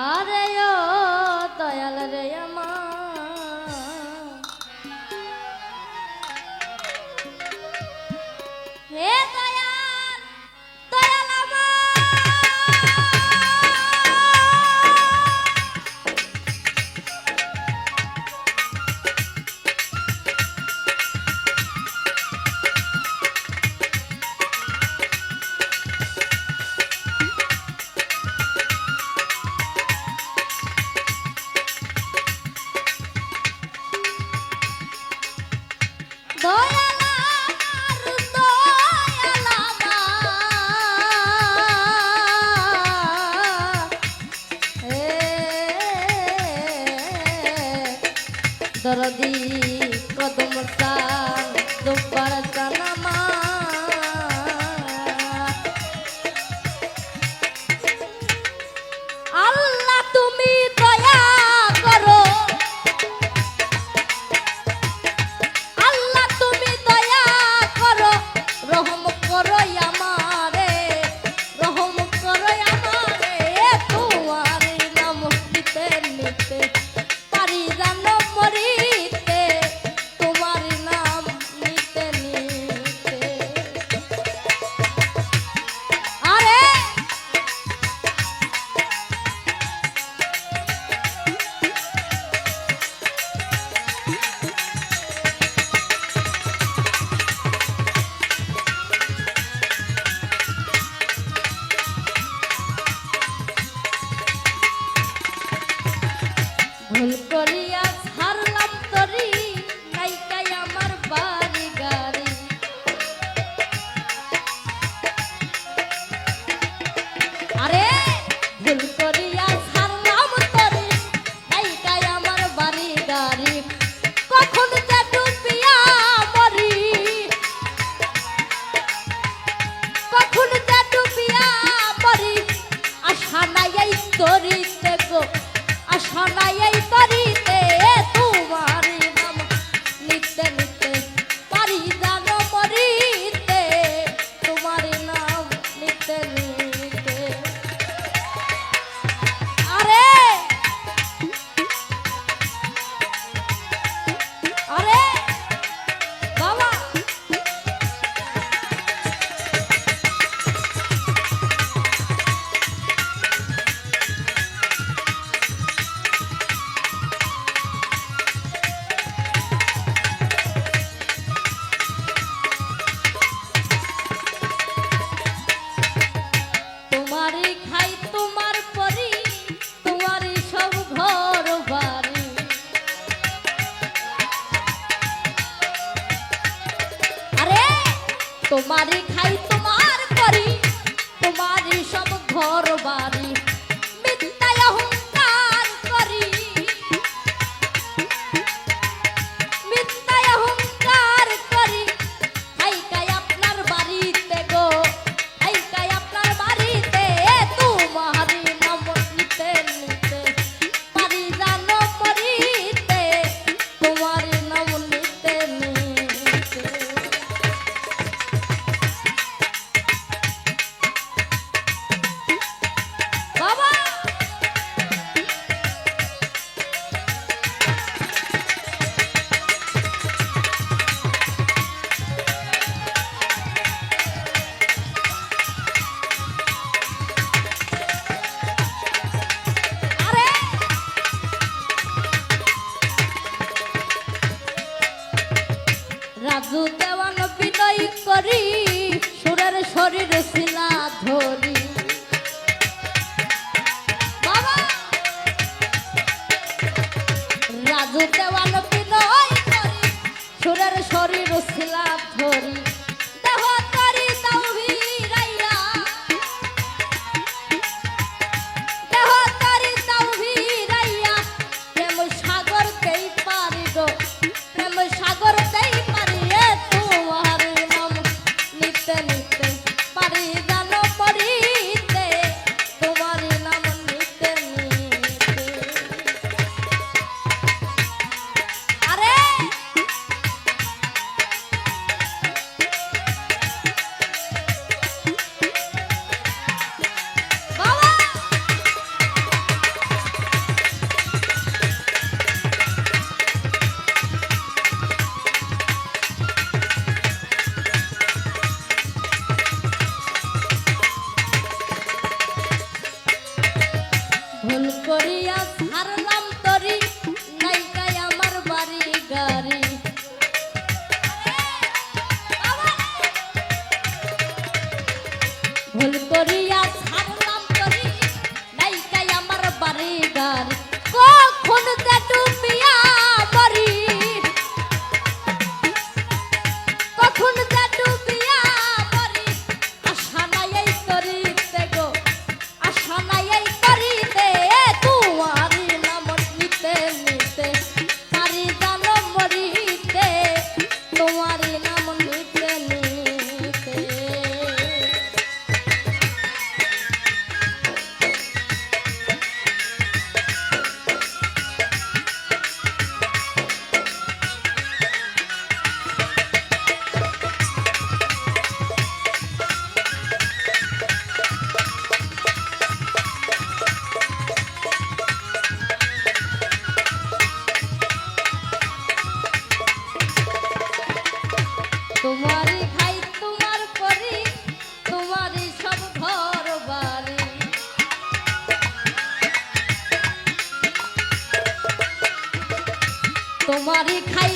আরে ও দয়াল রে আমার, হে দয়াল দয়াল আমার, দরদি কদম সান দুবার সালামা আল্লাহ তুমি দয়া করো, আল্লাহ তুমি দয়া করো, রহম করো আমারে, রহম করো আমারে, তোমার নাম নিতে নিতে পারি জানো মরিতে, তোমার নাম নিতে নিতে। আরে ভুল করিয়া ছাড়লাম তরি, নাইকাই আমার বাড়ি গাড়ি, আরে ভুল করিয়া ছাড়লাম তরি, নাইকাই আমার বাড়ি গাড়ি, কখন যে ডুবিয়া মরি, কখন যে ডুবিয়া মরি, আশা নাই এই তরিতে গো, আশা নাই এই তরিতে, তোমার নাম নিতে নিতে পারি জানো মরিতে, তোমার নাম নিতে নিতে। আরে আরে বাবা তোমারই খাই তোমার পরি, তোমারই সব ঘর বাড়ি, আরে তোমারই খাই তোমার পরি, তোমারই সব ঘর বাড়ি, মিথ্যায় অহংকার করি, মিথ্যায় অহংকার করি, হাইকাই আপনার বাড়িতে গো, হাইকাই আপনার বাড়িতে, তোমার নাম নিতে নিতে পারি জানো মরিতে, তোমার নাম নিতে নিতে। বাবা আরে রাজু দেওয়ান বিনয় করি, সুরের শরীর শিলা ধরি, বাবা রাজু দেওয়ান বিনয় করি, সুরের শরীর শিলা ধরি, দেহ তরি দাও ভিড়াইয়া, দেহ তরি দাও ভিড়াইয়া, প্রেম সাগর দেই পারি গো, প্রেম সাগর দেই পারি, তোমার নাম নিতে নিতে পারি জানো পরি, ভুল করিয়া ছাড়লাম তরি নাইকাই আমার বাড়ি গাড়ি কখন যে ডুবিয়া মরি কখন যে ডুবিয়া মরি আশা নাই এই তরিতে গো আশা নাই এই তরিতে তোমারি নাম নিতে নিতে তারি জানো মরিতে তোমারি নাম নিতে নিতে তোমারই খাই তোমার করি তোমারই সব ঘর বাড়ি তোমারই খাই